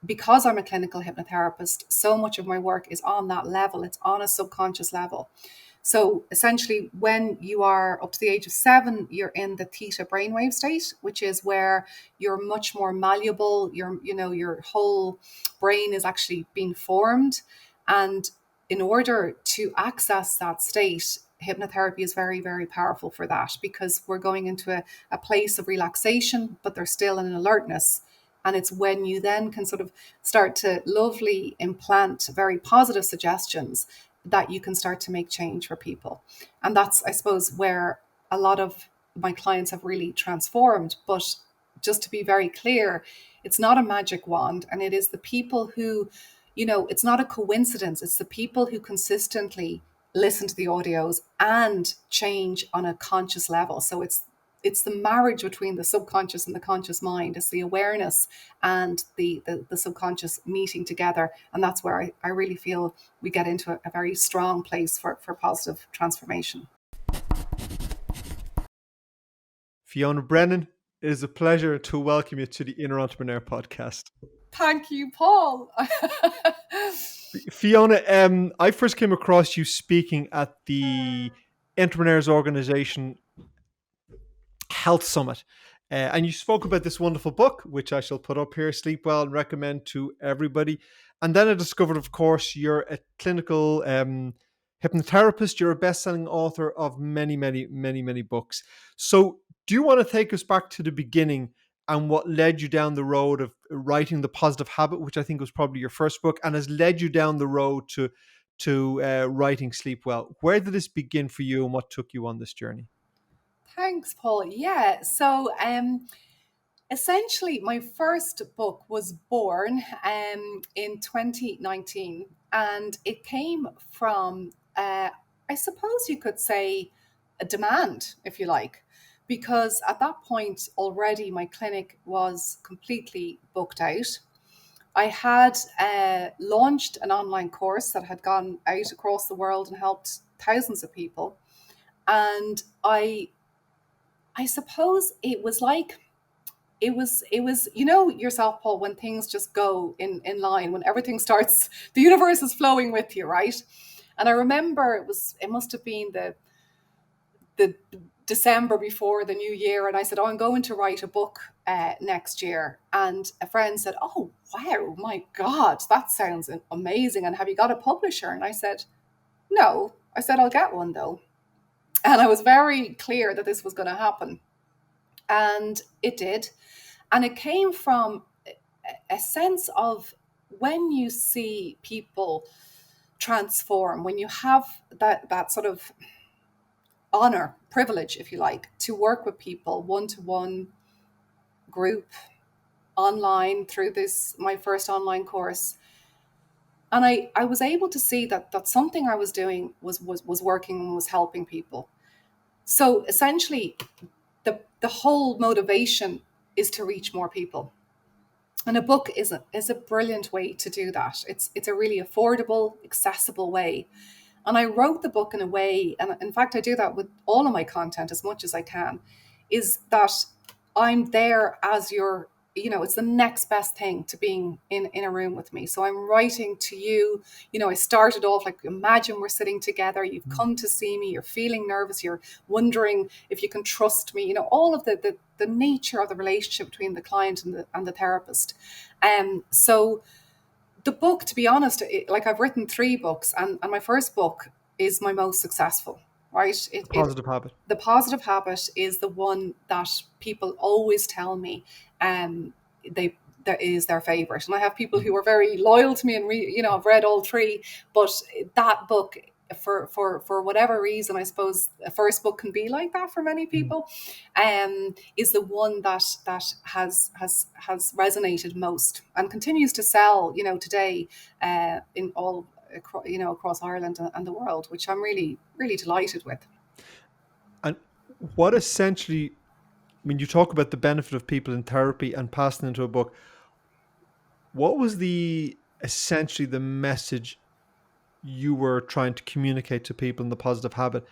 because I'm a clinical hypnotherapist, so much of my work is on that level. It's on a subconscious level. So essentially, when you are up to the age of 7, you're in the theta brainwave state, which is where you're much more malleable. Your whole brain is actually being formed. And in order to access that state, hypnotherapy is very, very powerful for that, because we're going into a place of relaxation, but there's still an alertness. And it's when you then can sort of start to lovely implant very positive suggestions that you can start to make change for people. And that's, I suppose, where a lot of my clients have really transformed. But just to be very clear, it's not a magic wand. And it is the people who, it's not a coincidence. It's the people who consistently listen to the audios and change on a conscious level. So it's the marriage between the subconscious and the conscious mind. It's the awareness and the subconscious meeting together. And that's where I really feel we get into a very strong place for positive transformation. Fiona Brennan, it is a pleasure to welcome you to the Inner Entrepreneur podcast. Thank you, Paul. Fiona, I first came across you speaking at the Entrepreneurs Organization Health Summit. And you spoke about this wonderful book, which I shall put up here, Sleep Well, and recommend to everybody. And then I discovered, of course, you're a clinical hypnotherapist. You're a best-selling author of many, many, many, many books. So do you want to take us back to the beginning and what led you down the road of writing The Positive Habit, which I think was probably your first book, and has led you down the road to writing Sleep Well? Where did this begin for you, and what took you on this journey? Thanks, Paul. Yeah. So essentially, my first book was born in 2019, and it came from, I suppose you could say, a demand, if you like, because at that point already my clinic was completely booked out. I had launched an online course that had gone out across the world and helped thousands of people. And I suppose it was like, it was yourself, Paul, when things just go in line, when everything starts, the universe is flowing with you, right? And I remember it must have been the December before the new year, and I said, I'm going to write a book next year. And a friend said, oh wow, my God, that sounds amazing, and have you got a publisher? And I said, no. I said, I'll get one though. And I was very clear that this was going to happen. And it did. And it came from a sense of, when you see people transform, when you have that sort of honor, privilege, if you like, to work with people one-to-one, group, online, through this, my first online course. And I was able to see that something I was doing was working and was helping people. So essentially, the whole motivation is to reach more people. And a book is a brilliant way to do that. It's a really affordable, accessible way. And I wrote the book in a way, and in fact I do that with all of my content as much as I can, is that I'm there as your, it's the next best thing to being in a room with me. So I'm writing to you. I started off like, imagine we're sitting together, you've come to see me, you're feeling nervous, you're wondering if you can trust me, all of the nature of the relationship between the client and the therapist. So the book, to be honest, I've written 3 books, and my first book is my most successful. Right? Positive Habit. The Positive Habit is the one that people always tell me that is their favorite. And I have people who are very loyal to me and I've read all 3, but that book, for whatever reason, I suppose a first book can be like that for many people, is the one that has resonated most and continues to sell, today, in all, across Ireland and the world, which I'm really, really delighted with. And what essentially, when you talk about the benefit of people in therapy and passing into a book, what was essentially the message you were trying to communicate to people in The Positive Habit,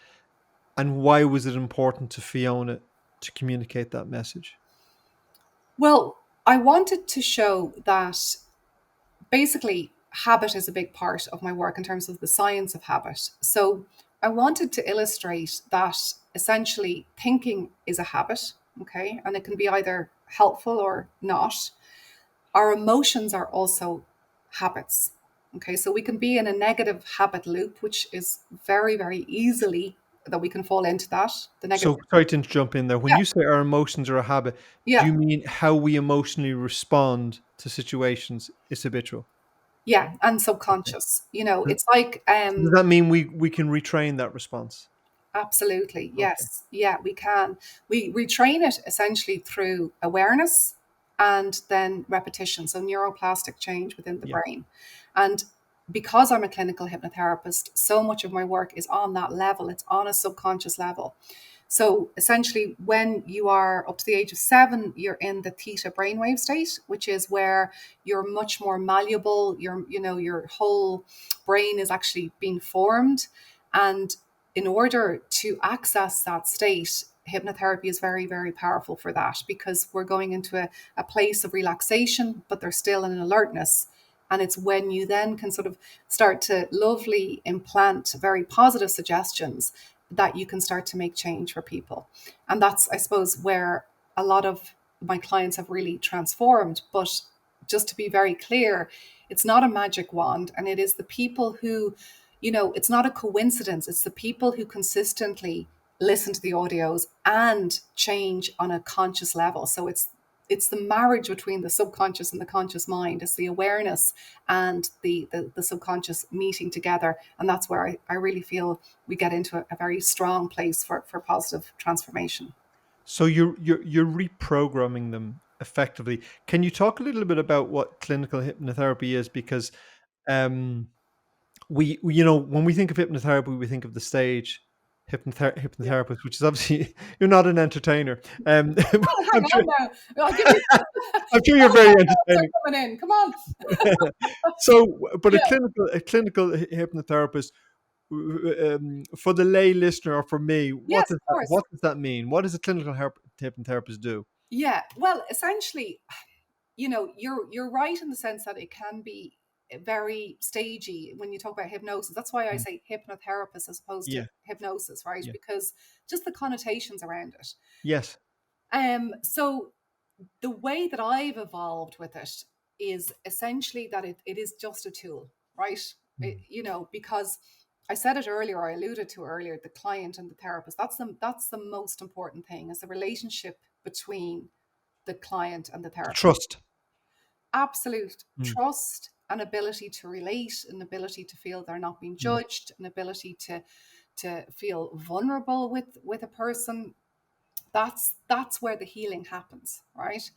and why was it important to Fiona to communicate that message? Well, I wanted to show that basically, habit is a big part of my work in terms of the science of habit. So I wanted to illustrate that essentially thinking is a habit, okay, and it can be either helpful or not. Our emotions are also habits. Okay, so we can be in a negative habit loop, which is very, very easily that we can fall into that. The negative. So sorry to jump in there. When Yeah, you say our emotions are a habit, do yeah, you mean how we emotionally respond to situations is habitual? yeah, and Okay. subconscious. You know, So it's like so does that mean we can retrain that response? absolutely. Okay. Yes. Yeah, we can. We retrain it essentially through awareness and then repetition. So neuroplastic change within the Yeah. brain. And because I'm a clinical hypnotherapist, so much of my work is on that level. It's on a subconscious level. So essentially, when you are up to the age of 7, you're in the theta brainwave state, which is where you're much more malleable. Your whole brain is actually being formed. And in order to access that state, hypnotherapy is very, very powerful for that because we're going into a place of relaxation, but there's still an alertness. And it's when you then can sort of start to lovely implant very positive suggestions that you can start to make change for people. And that's, I suppose, where a lot of my clients have really transformed. But just to be very clear, it's not a magic wand. And it is the people who, it's not a coincidence. It's the people who consistently listen to the audios and change on a conscious level. So it's the marriage between the subconscious and the conscious mind. It's the awareness and the subconscious meeting together. And that's where I really feel we get into a very strong place for positive transformation. So you're reprogramming them effectively. Can you talk a little bit about what clinical hypnotherapy is? Because um, when we think of hypnotherapy, we think of the stage Yeah. hypnotherapist, which is obviously you're not an entertainer. Oh, hang I'm sure on now. I'll give you I'm sure you're all very my notes entertaining. are coming in. Come on. So, but Yeah. a clinical hypnotherapist, for the lay listener or for me, Yes, of course. what does that mean? What does a clinical hypnotherapist do? Yeah. Well, essentially, you're right in the sense that it can be very stagey when you talk about hypnosis. That's why I Mm. say hypnotherapist as opposed to Yeah, hypnosis, right? yeah, Because just the connotations around it. yes. So the way that I've evolved with it is essentially that it is just a tool, right? Mm. Because I said it earlier, I alluded to earlier, the client and the therapist. That's the most important thing is the relationship between the client and the therapist. Trust. Absolute Mm, trust, an ability to relate, an ability to feel they're not being mm. judged, an ability to feel vulnerable with a person. That's where the healing happens, right?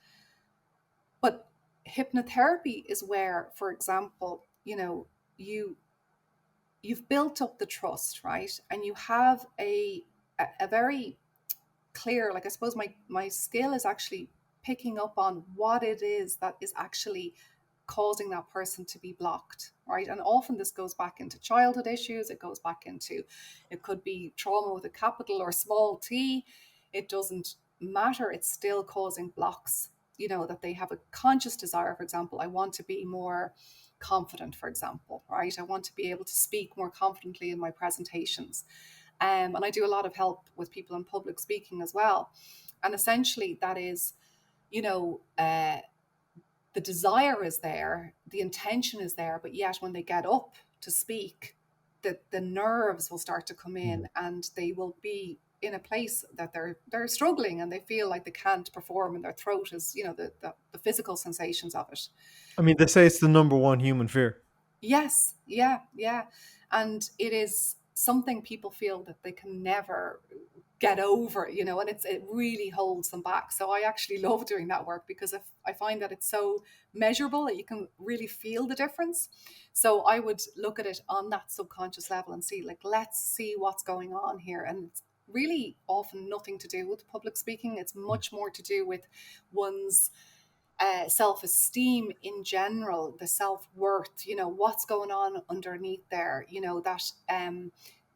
But hypnotherapy is where, for example, you you've built up the trust, right? And you have a very clear, like I suppose my skill is actually picking up on what it is that is actually causing that person to be blocked, right? And often this goes back into childhood issues, it goes back into, it could be trauma with a capital or small t. It doesn't matter, it's still causing blocks. That they have a conscious desire, for example, I want to be more confident, for example, right? I want to be able to speak more confidently in my presentations. And I do a lot of help with people in public speaking as well. And essentially, that is, you know, uh, the desire is there, the intention is there, but yet when they get up to speak, the nerves will start to come Mm. in, and they will be in a place that they're struggling, and they feel like they can't perform, and their throat is, the physical sensations of it. I mean, they say it's the number one human fear. Yes, yeah, yeah. And it is something people feel that they can never get over, and it really holds them back. So I actually love doing that work because if I find that it's so measurable that you can really feel the difference. So I would look at it on that subconscious level and see, like, let's see what's going on here. And it's really often nothing to do with public speaking. It's much more to do with one's self-esteem in general, the self-worth, what's going on underneath there, that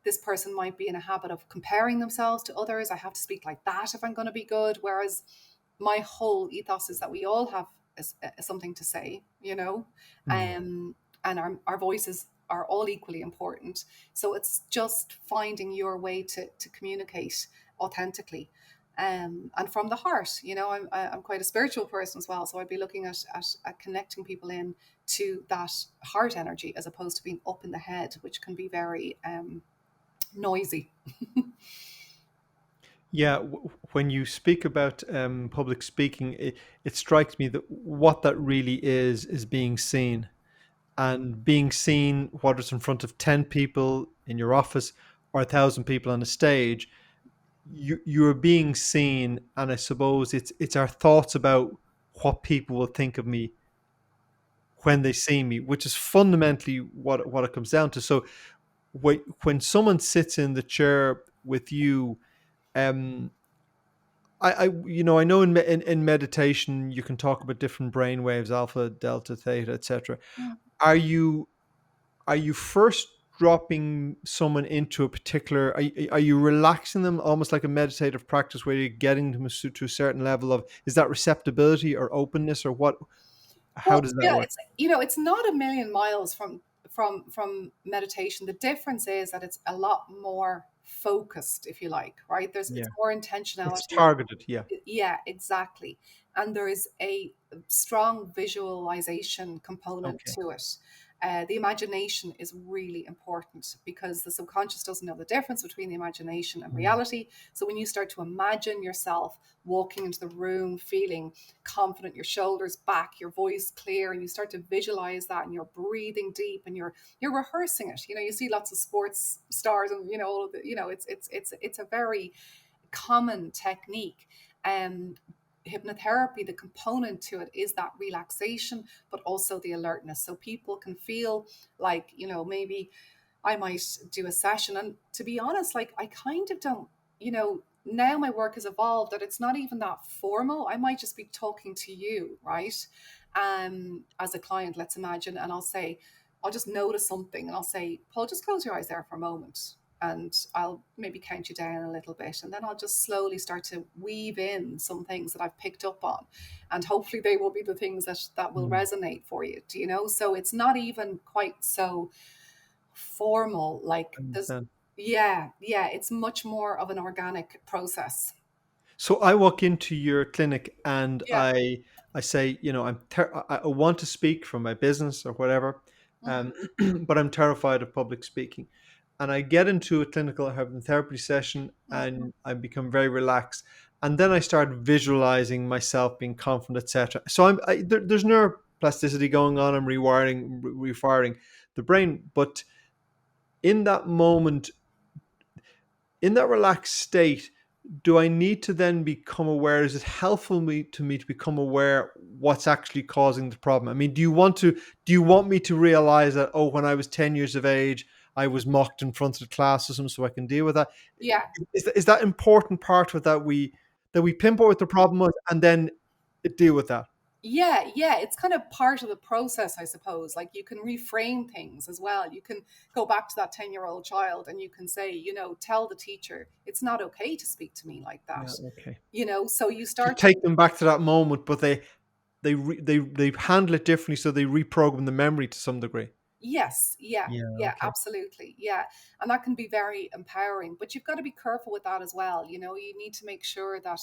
this person might be in a habit of comparing themselves to others. I have to speak like that if I'm going to be good. Whereas my whole ethos is that we all have something to say, you know, Mm. and our voices are all equally important. So it's just finding your way to communicate authentically, and from the heart. You know, I'm quite a spiritual person as well, so I'd be looking at connecting people in to that heart energy as opposed to being up in the head, which can be very noisy. Yeah, when you speak about public speaking, it strikes me that what that really is being seen. And being seen, whether it's in front of 10 people in your office or 1,000 people on a stage, you're being seen. And I suppose it's our thoughts about what people will think of me when they see me, which is fundamentally what it comes down to. So when someone sits in the chair with you, um, I know in meditation you can talk about different brain waves, alpha, delta, theta, etc. Mm. Are you are you first dropping someone into a particular, are you relaxing them almost like a meditative practice where you're getting them to a certain level of, is that receptibility or openness or what, how Well, does that yeah, work? it's it's not a million miles from meditation. The difference is that it's a lot more focused, if you like, right? It's Yeah, more it's intentionality. targeted. Yeah. Yeah, exactly. And there is a strong visualization component Okay. to it. The imagination is really important because the subconscious doesn't know the difference between the imagination and Mm. reality. So when you start to imagine yourself walking into the room, feeling confident, your shoulders back, your voice clear, and you start to visualize that, and you're breathing deep, and you're rehearsing it. You know, you see lots of sports stars, and all of the, it's a very common technique. Um, Hypnotherapy, the component to it is that relaxation, but also the alertness. So people can feel like, maybe I might do a session. And to be honest, like I kind of don't, now my work has evolved that it's not even that formal. I might just be talking to you, right? As a client, let's imagine, and I'll just notice something and I'll say, Paul, just close your eyes there for a moment. And I'll maybe count you down a little bit. And then I'll just slowly start to weave in some things that I've picked up on. And hopefully they will be the things that will Mm. resonate for you. Do you know? So it's not even quite so formal. I Like there's, understand. yeah, it's much more of an organic process. So I walk into your clinic and Yeah. I say, I want to speak for my business or whatever, Mm, um, but I'm terrified of public speaking. And I get into a clinical hypnotherapy session mm, and I become very relaxed. And then I start visualizing myself being confident, etc. So there's neuroplasticity going on. I'm refiring the brain. But in that moment, in that relaxed state, do I need to then become aware? Is it helpful to me to become aware what's actually causing the problem? I mean, do you want me to realize that, oh, when I was 10 years of age, I was mocked in front of the class or something, so I can deal with that? yeah. Is that important part of that we pinpoint what the problem was and then deal with that? Yeah, it's kind of part of the process, I suppose. Like you can reframe things as well. You can go back to that 10-year-old child and you can say, tell the teacher it's not okay to speak to me like that. Yeah, okay. So you To start to, take them back to that moment, but they handle it differently, so they reprogram the memory to some degree. yes, yeah, Yeah, yeah, okay. absolutely. Yeah. And that can be very empowering, but you've got to be careful with that as well. You need to make sure that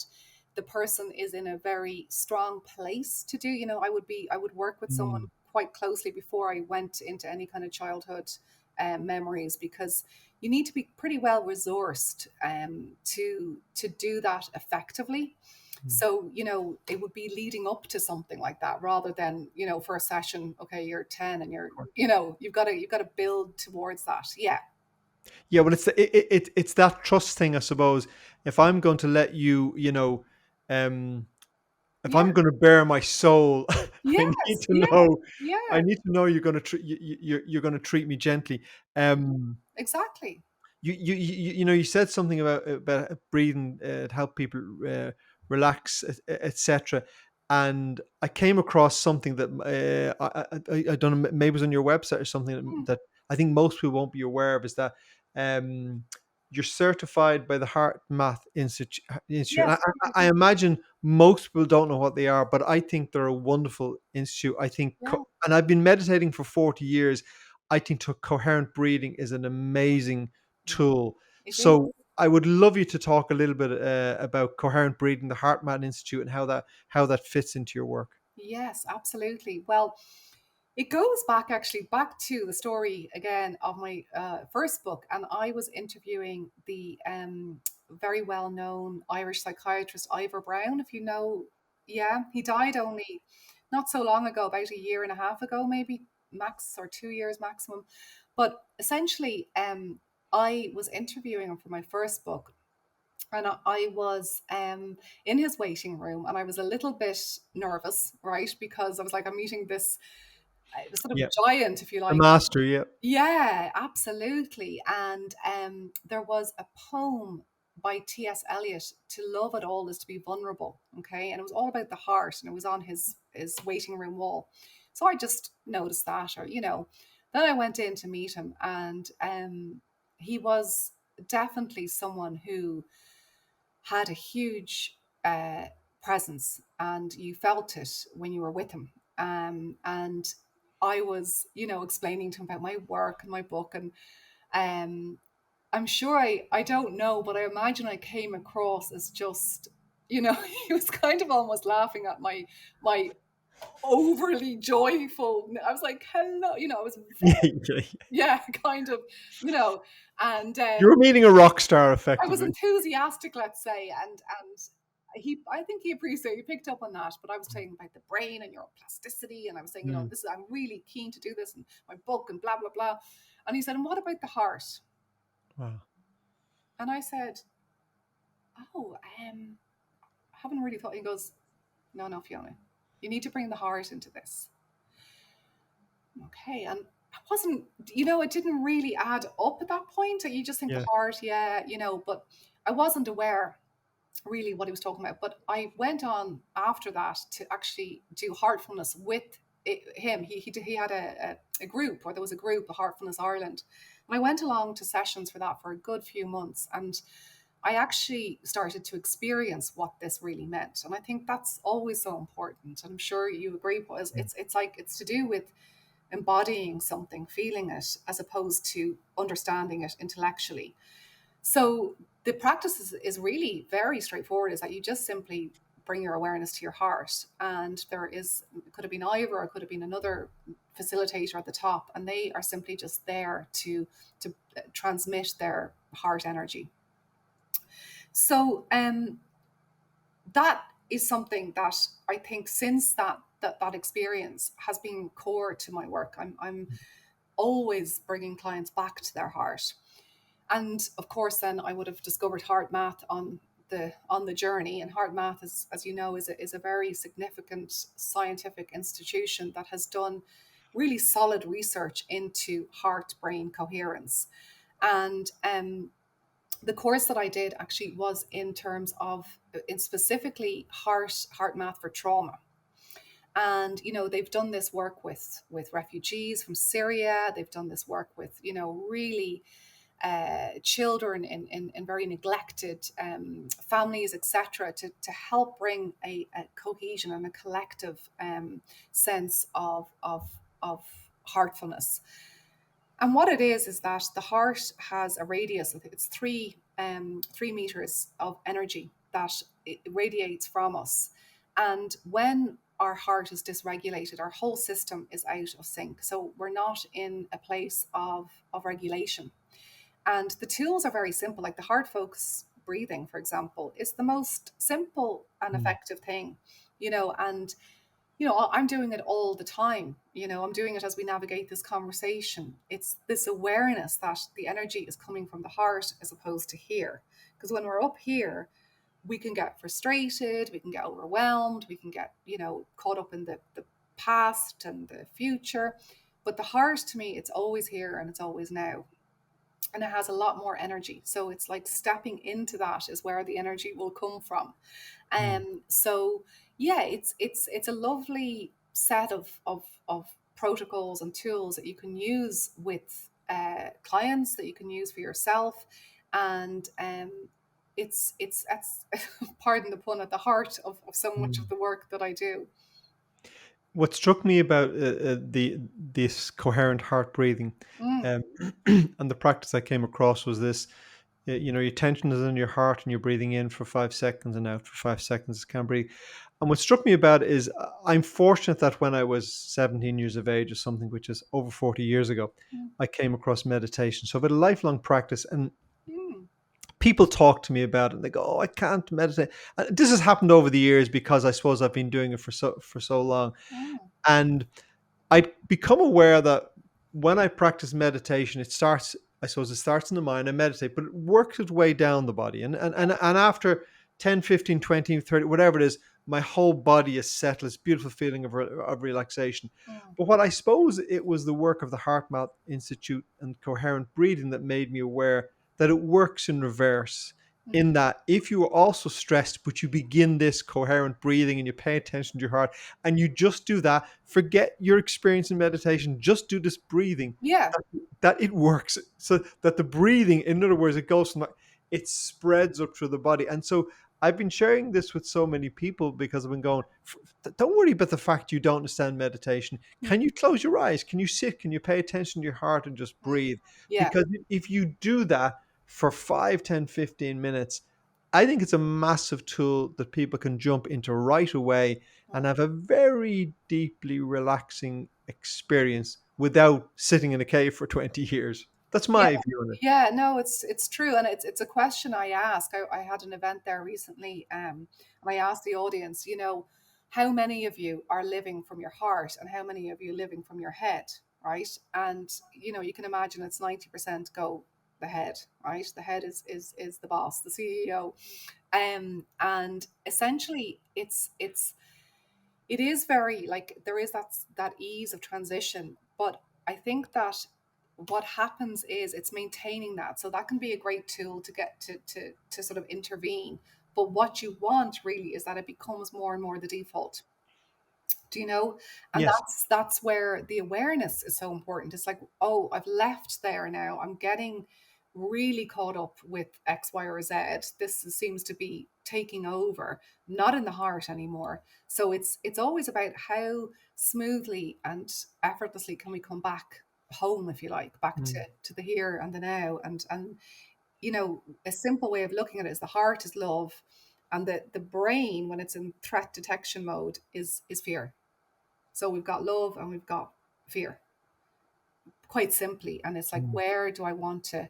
the person is in a very strong place to do, I would work with someone Mm. quite closely before I went into any kind of childhood memories, because you need to be pretty well resourced to do that effectively. Mm. So, it would be leading up to something like that rather than, for a session, okay, you're 10 and you've got to build towards that. Yeah. Yeah, well, it's that trust thing, I suppose. If I'm going to let you, um, if Yeah. I'm going to bare my soul, Yes. Yeah. I Yeah. need to know you're going to you're going to treat me gently. Um, Exactly. you said something about breathing to help people relax, etc. And I came across something that I don't know, maybe it was on your website or something Mm. that I think most people won't be aware of, is that you're certified by the HeartMath Institute. And Yes. I imagine most people don't know what they are, but I think they're a wonderful institute. I think, Yeah, and I've been meditating for 40 years. I think coherent breathing is an amazing yeah, tool. it is. So I would love you to talk a little bit about coherent breathing, the HeartMath Institute, and how that fits into your work. Yes, absolutely. Well, it goes back actually back to the story again of my first book, and I was interviewing the very well known Irish psychiatrist Ivor Brown. If you know, yeah, he died only not so long ago, about a year and a half ago, maybe max, or 2 years maximum. But essentially, I was interviewing him for my first book, and I was in his waiting room, and I was a little bit nervous, right? Because I was like, I'm meeting this sort of Yeah, giant, if you the like. master. Yeah, Yeah, absolutely. And there was a poem by T.S. Eliot, "To love at all is to be vulnerable." Okay, and it was all about the heart, and it was on his waiting room wall. So I just noticed that, or then I went in to meet him, and he was definitely someone who had a huge presence, and you felt it when you were with him. And I was, explaining to him about my work and my book, and um, I'm sure I don't know, but I imagine I came across as just, he was kind of almost laughing at my overly joyful. I was like, hello, I was yeah, very, yeah. yeah, kind of, and You're meeting a rock star, I was effectively. enthusiastic, let's say, and I think he appreciated, he picked up on that. But I was saying about the brain and neuroplasticity, and I was saying, Mm. this I'm really keen to do this, and my book, and blah blah blah. And he said, and what about the heart? Wow. And I said, oh, I haven't really thought. He goes, no, no, Fiona, you need to bring the heart into this. Okay, and I wasn't, it didn't really add up at that point. You just think the Yeah. heart, yeah, but I wasn't aware really what he was talking about. But I went on after that to actually do heartfulness with him. He had a group, or there was a group, a Heartfulness Ireland, and I went along to sessions for that for a good few months, and I actually started to experience what this really meant. And I think that's always so important. And I'm sure you agree, because it's like it's to do with embodying something, feeling it, as opposed to understanding it intellectually. So the practice is really very straightforward, is that you just simply bring your awareness to your heart. And it could have been Ivor, or it could have been another facilitator at the top, and they are simply just there to transmit their heart energy. So that is something that I think, since that experience, has been core to my work. I'm always bringing clients back to their heart. And of course, then I would have discovered HeartMath on the journey. And HeartMath, as you know, is a very significant scientific institution that has done really solid research into heart brain coherence. And the course that I did actually was in terms of, in specifically heart math for trauma. And they've done this work with refugees from Syria. They've done this work with really children in very neglected families, etc., to help bring a cohesion and a collective sense of heartfulness. And what it is that the heart has a radius, I think it's 3 meters of energy that it radiates from us. And when our heart is dysregulated, our whole system is out of sync. So we're not in a place of regulation. And the tools are very simple, like the heart focus breathing, for example, is the most simple and Mm. effective thing, and I'm doing it all the time. I'm doing it as we navigate this conversation. It's this awareness that the energy is coming from the heart as opposed to here. Because when we're up here, we can get frustrated, we can get overwhelmed, we can get, caught up in the past and the future. But the heart, to me, it's always here and it's always now. And it has a lot more energy. So it's like stepping into that is where the energy will come from. Mm. So yeah, it's a lovely set of protocols and tools that you can use with clients, that you can use for yourself. And it's that's pardon the pun, at the heart of so much of Mm. the work that I do. What struck me about the this coherent heart breathing, Mm, um, and the practice I came across was this. Your tension is in your heart, and you're breathing in for 5 seconds and out for 5 seconds. Can't breathe. And what struck me about it is I'm fortunate that when I was 17 years of age or something, which is over 40 years ago, mm, I came across meditation. So I've had a lifelong practice, and mm, people talk to me about it and they go, "Oh, I can't meditate." And this has happened over the years because I suppose I've been doing it for so long. mm, And I'd become aware that when I practice meditation, I suppose it starts in the mind, I meditate, but it works its way down the body. And after 10, 15, 20, 30, whatever it is, my whole body is settled. It's a beautiful feeling of relaxation. mm, But what I suppose it was the work of the HeartMath Institute and coherent breathing that made me aware that it works in reverse. mm. In that, if you are also stressed, but you begin this coherent breathing and you pay attention to your heart, and you just do that, forget your experience in meditation, just do this breathing, Yeah. that it works. So that the breathing, in other words, it goes from it spreads up through the body. And so I've been sharing this with so many people because I've been going, don't worry about the fact you don't understand meditation. Mm, Can you close your eyes? Can you sit? Can you pay attention to your heart and just mm. breathe? Yeah. Because if you do that for 5, 10, 15 minutes, I think it's a massive tool that people can jump into right away and Mm. have a very deeply relaxing experience without sitting in a cave for 20 years. That's Yeah. my view on it. Yeah, no, it's true, and it's a question I ask. I had an event there recently, and I asked the audience, how many of you are living from your heart, and how many of you living from your head, right? And you can imagine it's 90% go the head, right? The head is the boss, the CEO, and essentially it is very, like, there is that ease of transition, but I think that what happens is it's maintaining that, so that can be a great tool to get to sort of intervene, but what you want really is that it becomes more and more the default. Do you know? And Yes. that's where the awareness is so important. It's like, oh, I've left there now, I'm getting really caught up with X, Y, or Z. This seems to be taking over, not in the heart anymore. So it's always about how smoothly and effortlessly can we come back home, if you like, back Mm, to the here and the now. And a simple way of looking at it is the heart is love, and the brain, when it's in threat detection mode, is fear. So we've got love and we've got fear, quite simply. And it's like, mm, where do I want to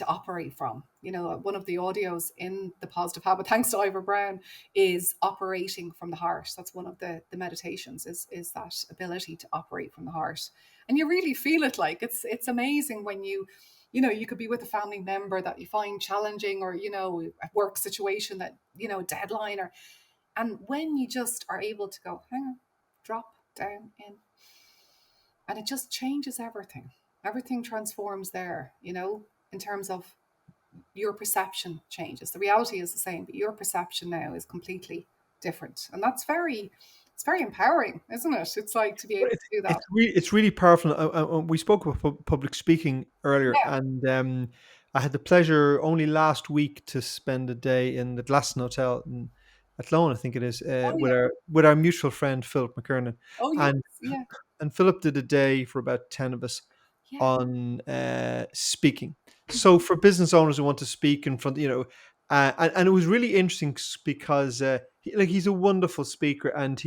operate from? One of the audios in the Positive Habit, thanks to Ivor Brown, is operating from the heart. That's one of the meditations, is that ability to operate from the heart. And you really feel it. Like, it's amazing when you could be with a family member that you find challenging, or a work situation that deadline, or and when you just are able to go, hang on, drop down in, and it just changes everything. Everything transforms there, in terms of your perception changes. The reality is the same, but your perception now is completely different. And it's very empowering, isn't it? It's like to be Well, able to do that. it's really powerful. We spoke about public speaking earlier, Yeah. and I had the pleasure only last week to spend a day in the Glasson Hotel in Athlone, I think it is, Oh, with yeah. our mutual friend Philip McKernan, Oh, yes. and Yeah. Philip did a day for about 10 of us Yeah. on speaking. So for business owners who want to speak in front, and it was really interesting because he's a wonderful speaker, and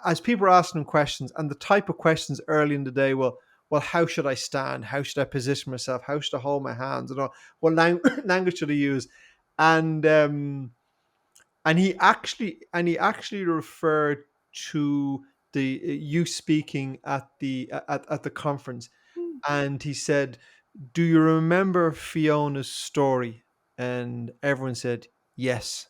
as people were asking him questions, and the type of questions early in the day, well, how should I stand? How should I position myself? How should I hold my hands? And all, what language should I use? And he actually referred to the you speaking at the conference, Mm. and he said, "Do you remember Fiona's story?" And everyone said, "Yes."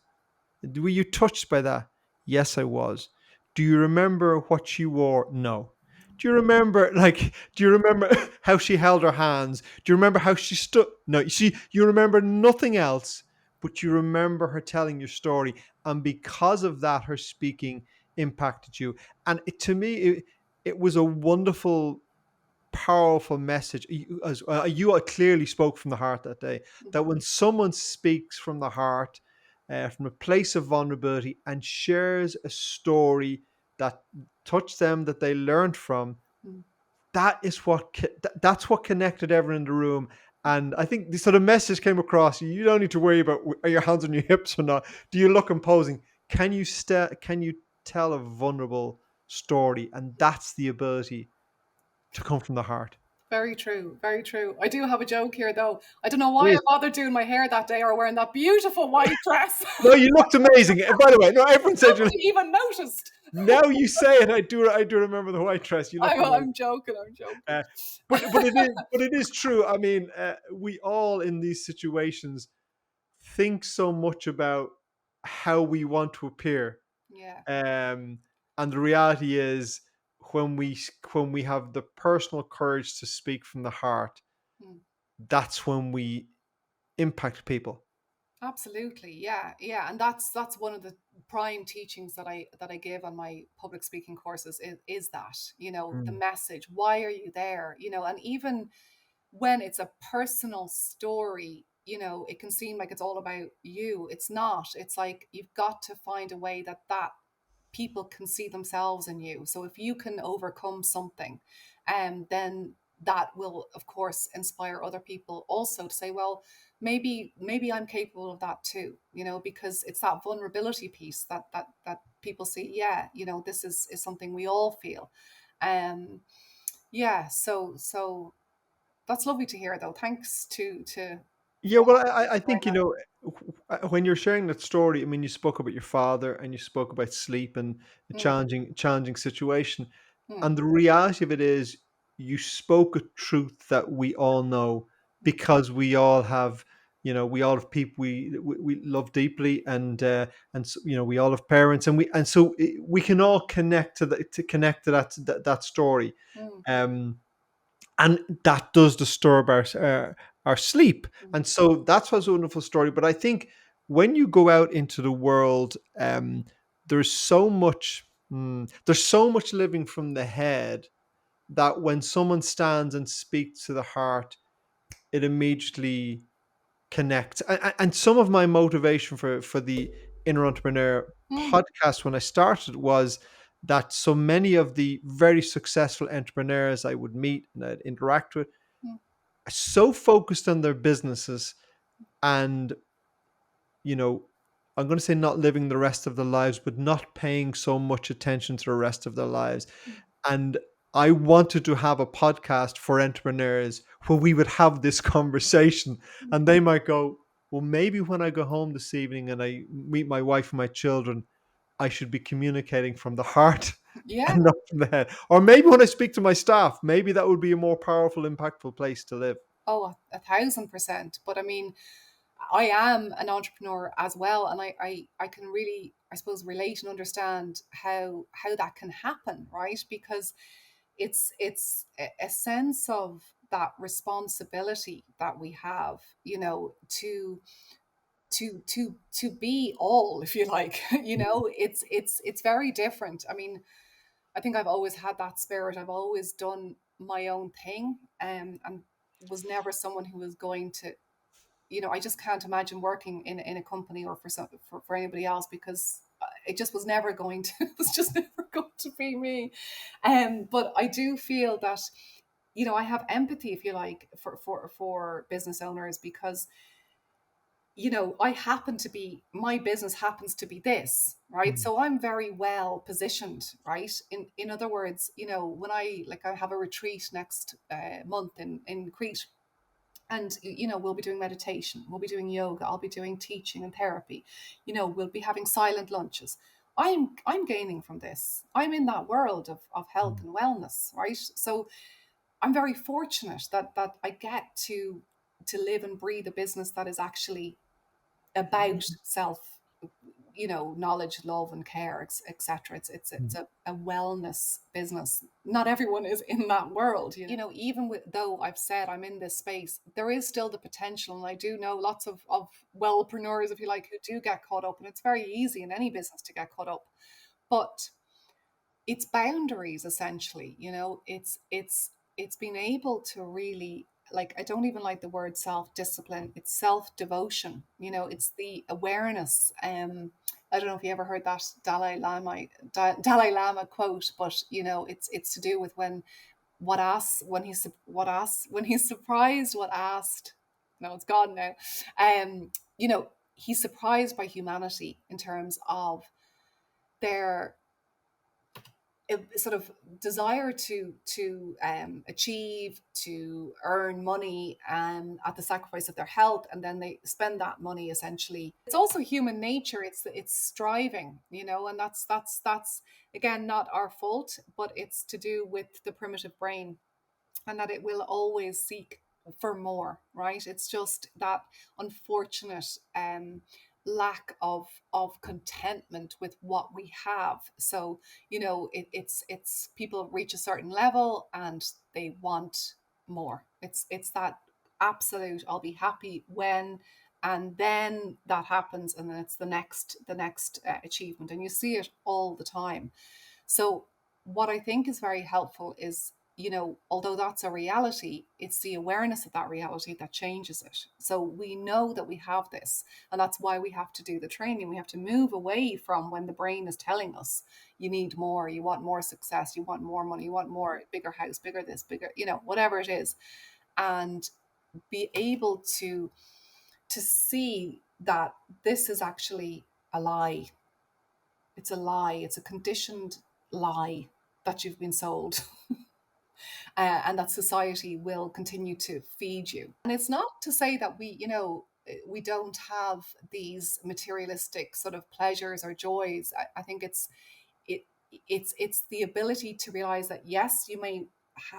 "Were you touched by that?" "Yes, I was." "Do you remember what she wore?" "No." "Do you remember, do you remember how she held her hands? Do you remember how she stood?" "No." You remember nothing else, but you remember her telling your story. And because of that, her speaking impacted you. And to me, it was a wonderful powerful message. You clearly spoke from the heart that day. That Mhm. when someone speaks from the heart, from a place of vulnerability, and shares a story that touched them, that they learned from, Mm. that is that's what connected everyone in the room. And I think the sort of message came across. You don't need to worry about are your hands on your hips or not. Do you look imposing? Can you tell a vulnerable story? And that's the ability to come from the heart. Very true, very true. I do have a joke here, though. I don't know why I Please. bothered doing my hair that day or wearing that beautiful white dress. No, you looked amazing. And by the way, no, everyone said you. Nobody even noticed. Now you say it, I do remember the white dress. You looked amazing. I'm joking. I'm joking. Uh, but it is true. I mean, we all in these situations think so much about how we want to appear, Yeah. um, and the reality is when we have the personal courage to speak from the heart, Mm. that's when we impact people. Absolutely, yeah, yeah, and that's one of the prime teachings that I give on my public speaking courses is that, the Mm, message. Why are you there? And even when it's a personal story, it can seem like it's all about you. It's not. It's like you've got to find a way that people can see themselves in you. So if you can overcome something, then that will, of course, inspire other people also to say, well, maybe I'm capable of that too. Because it's that vulnerability piece that people see. Yeah, this is something we all feel. Um, yeah. So that's lovely to hear, though. Thanks to Yeah, well, I sharing think, when you're sharing that story, I mean, you spoke about your father and you spoke about sleep and a that. challenging situation. Mm, And the reality of it is, you spoke a truth that we all know, mm, because we all have people we love deeply, and so, we all have parents, and so we can all connect to that story. mm, Um, and that does disturb our sleep. mm, And so that's what's a wonderful story. But I think when you go out into the world, there's so much there's so much living from the head, that when someone stands and speaks to the heart, it immediately connects. And some of my motivation for the Inner Entrepreneur mm, podcast when I started was that so many of the very successful entrepreneurs I would meet and I'd interact with mm, are so focused on their businesses, and, you know, I'm going to say not living the rest of their lives, but not paying so much attention to the rest of their lives. mm, And I wanted to have a podcast for entrepreneurs where we would have this conversation, mm. and they might go, well, maybe when I go home this evening and I meet my wife and my children, I should be communicating from the heart Yeah. and not from the head. Or maybe when I speak to my staff, maybe that would be a more powerful, impactful place to live. Oh, 1,000%. But I mean, I am an entrepreneur as well, and I can really, I suppose, relate and understand how that can happen, right? Because it's a sense of that responsibility that we have, to be all, if you like. It's very different. I mean, I think I've always had that spirit. I've always done my own thing, and was never someone who was going to, I just can't imagine working in a company or for anybody else, because it just was never going to, it was just never going to be me. But I do feel that, I have empathy, if you like, for business owners, because I happen to be, my business happens to be this, right? Mm, So I'm very well positioned, right? In other words, when I have a retreat next month in Crete, and we'll be doing meditation, we'll be doing yoga, I'll be doing teaching and therapy, we'll be having silent lunches. I'm gaining from this. I'm in that world of health mm, and wellness, right? So I'm very fortunate that I get to live and breathe a business that is actually about self, knowledge, love, and care, etc. It's mm, a wellness business. Not everyone is in that world. Even though I've said I'm in this space, there is still the potential, and I do know lots of wellpreneurs, if you like, who do get caught up, and it's very easy in any business to get caught up. But it's boundaries, essentially. It's it's been able to really, like, I don't even like the word self-discipline, it's self-devotion, it's the awareness. I don't know if you ever heard that Dalai Lama quote, but it's to do with when he's surprised what asked. No, it's gone now. He's surprised by humanity in terms of their sort of desire to achieve, to earn money, at the sacrifice of their health, and then they spend that money. Essentially, it's also human nature. It's striving, and that's again not our fault, but it's to do with the primitive brain, and that it will always seek for more, right? It's just that unfortunate lack of contentment with what we have. So it's people reach a certain level and they want more. It's that absolute, I'll be happy when, and then that happens, and then it's the next achievement, and you see it all the time. So, what I think is very helpful is, although that's a reality, it's the awareness of that reality that changes it. So, we know that we have this, and that's why we have to do the training. We have to move away from when the brain is telling us you need more, you want more success, you want more money, you want more, bigger house, bigger this, bigger, whatever it is, and be able to see that this is actually a lie. It's a lie. It's a conditioned lie that you've been sold, and that society will continue to feed you. And it's not to say that we don't have these materialistic sort of pleasures or joys. I think it it's the ability to realize that yes, you may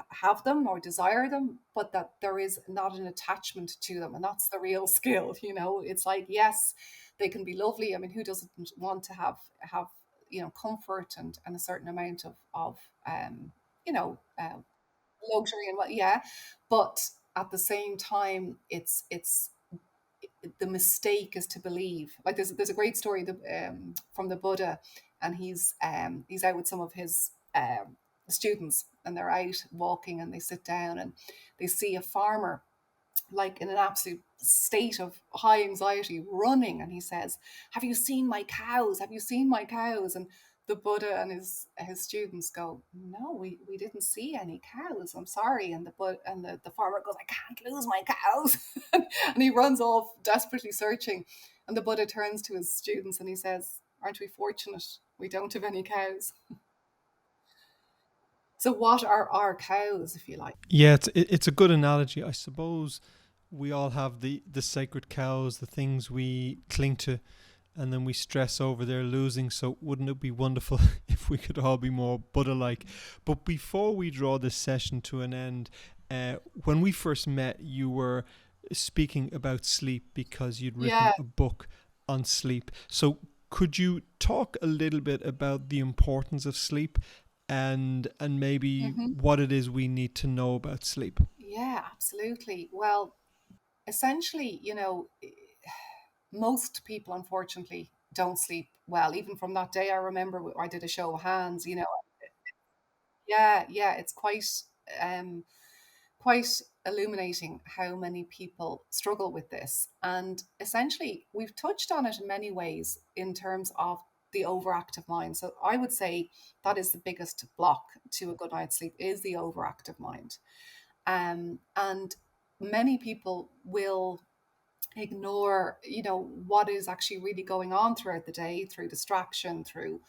have them or desire them, but that there is not an attachment to them, and that's the real skill. It's like, yes, they can be lovely. I mean, who doesn't want to have comfort and a certain amount of you know uh, luxury and what, yeah, but at the same time, it's the mistake is to believe. Like, there's a great story from the Buddha, and he's out with some of his students, and they're out walking, and they sit down, and they see a farmer, like, in an absolute state of high anxiety, running, and he says, "Have you seen my cows? Have you seen my cows?" And the Buddha and his students go, "No, we didn't see any cows. I'm sorry." And the farmer goes, "I can't lose my cows," and he runs off desperately searching. And the Buddha turns to his students and he says, "Aren't we fortunate? We don't have any cows." So what are our cows, if you like? Yeah, it's a good analogy. I suppose we all have the sacred cows, the things we cling to, and then we stress over their losing. So wouldn't it be wonderful if we could all be more Buddha-like? But before we draw this session to an end, when we first met, you were speaking about sleep because you'd written Yeah. a book on sleep. So could you talk a little bit about the importance of sleep and maybe Hmm. what it is we need to know about sleep? Yeah, absolutely. Well, essentially, most people, unfortunately, don't sleep well. Even from that day, I remember I did a show of hands. Yeah, yeah, it's um, quite illuminating how many people struggle with this. And essentially, we've touched on it in many ways in terms of the overactive mind. So I would say that is the biggest block to a good night's sleep, is the overactive mind. And many people will ignore, what is actually really going on throughout the day, through distraction, through,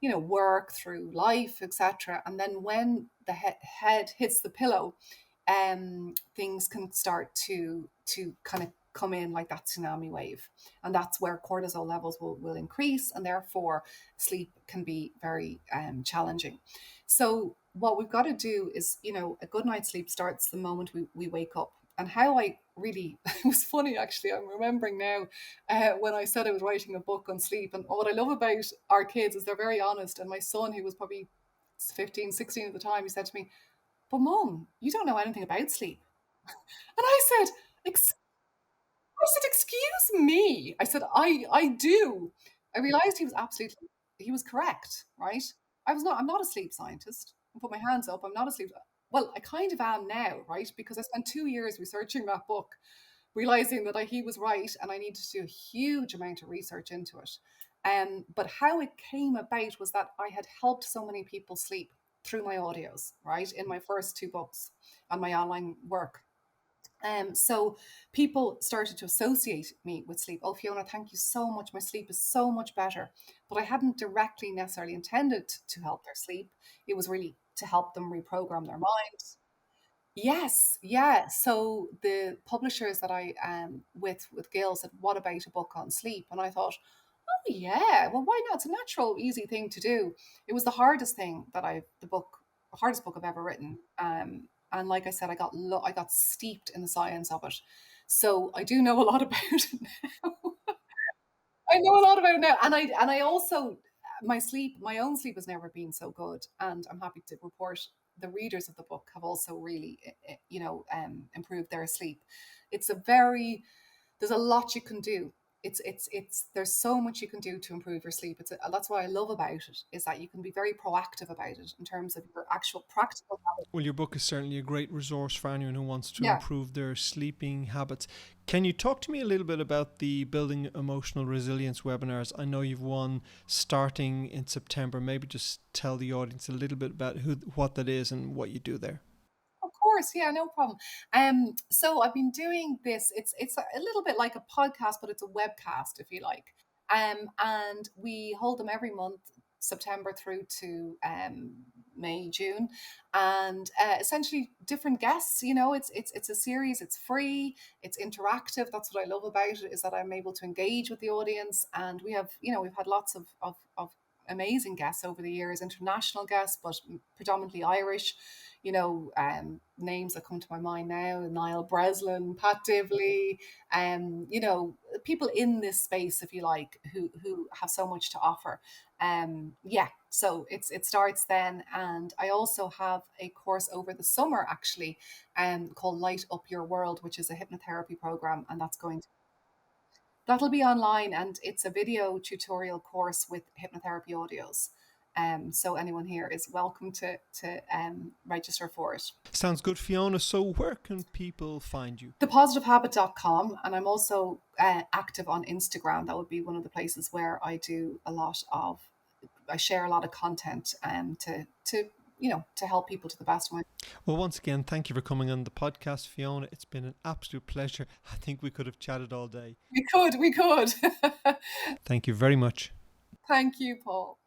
work, through life, etc. And then when the head hits the pillow, things can start to kind of come in like that tsunami wave, and that's where cortisol levels will increase, and therefore sleep can be very challenging. So what we've got to do is, a good night's sleep starts the moment we wake up. And how I really, it was funny actually, I'm remembering now, when I said I was writing a book on sleep. And what I love about our kids is they're very honest. And my son, who was probably 15, 16 at the time, he said to me, "But mom, you don't know anything about sleep." And "Excuse me." I said, I do. I realized he was correct, right? I'm not a sleep scientist. I put my hands up, I'm not a sleep. Well, I kind of am now, right? Because I spent 2 years researching that book, realizing that he was right and I needed to do a huge amount of research into it. But how it came about was that I had helped so many people sleep through my audios, right? In my first two books and my online work. So people started to associate me with sleep. Oh, Fiona, thank you so much. My sleep is so much better. But I hadn't directly necessarily intended to help their sleep. It was really to help them reprogram their mind. Yes, yeah. So the publishers that I with Gail said, "What about a book on sleep?" And I thought, "Oh yeah, well why not? It's a natural, easy thing to do." It was the hardest thing that the hardest book I've ever written. And like I said, I got steeped in the science of it, so I do know a lot about it now. I know a lot about it now, and I also my own sleep has never been so good, and I'm happy to report the readers of the book have also really, improved their sleep. It's a very there's a lot you can do. It's there's so much you can do to improve your sleep. That's what I love about it is that you can be very proactive about it in terms of your actual practical habits. Well, your book is certainly a great resource for anyone who wants to Yeah. improve their sleeping habits. Can you talk to me a little bit about the Building Emotional Resilience webinars? I know you've one starting in September. Maybe just tell the audience a little bit about what that is and what you do there. Of course, yeah, no problem. So I've been doing this. It's a little bit like a podcast, but it's a webcast, if you like. And we hold them every month, September through to May, June, and essentially different guests. You know, it's a series. It's free. It's interactive. That's what I love about it is that I'm able to engage with the audience, and we've had lots of amazing guests over the years, international guests, but predominantly Irish. Names that come to my mind now: Niall Breslin, Pat Dibley, people in this space, if you like, who have so much to offer. Yeah, so it starts then, and I also have a course over the summer actually, called Light Up Your World, which is a hypnotherapy program, and that'll be online, and it's a video tutorial course with hypnotherapy audios. So anyone here is welcome to register for it. Sounds good, Fiona. So where can people find you? Thepositivehabit.com, and I'm also active on Instagram. That would be one of the places where I share a lot of content to help people to the best of my. Well, once again, thank you for coming on the podcast, Fiona. It's been an absolute pleasure. I think we could have chatted all day. We could. Thank you very much. Thank you, Paul.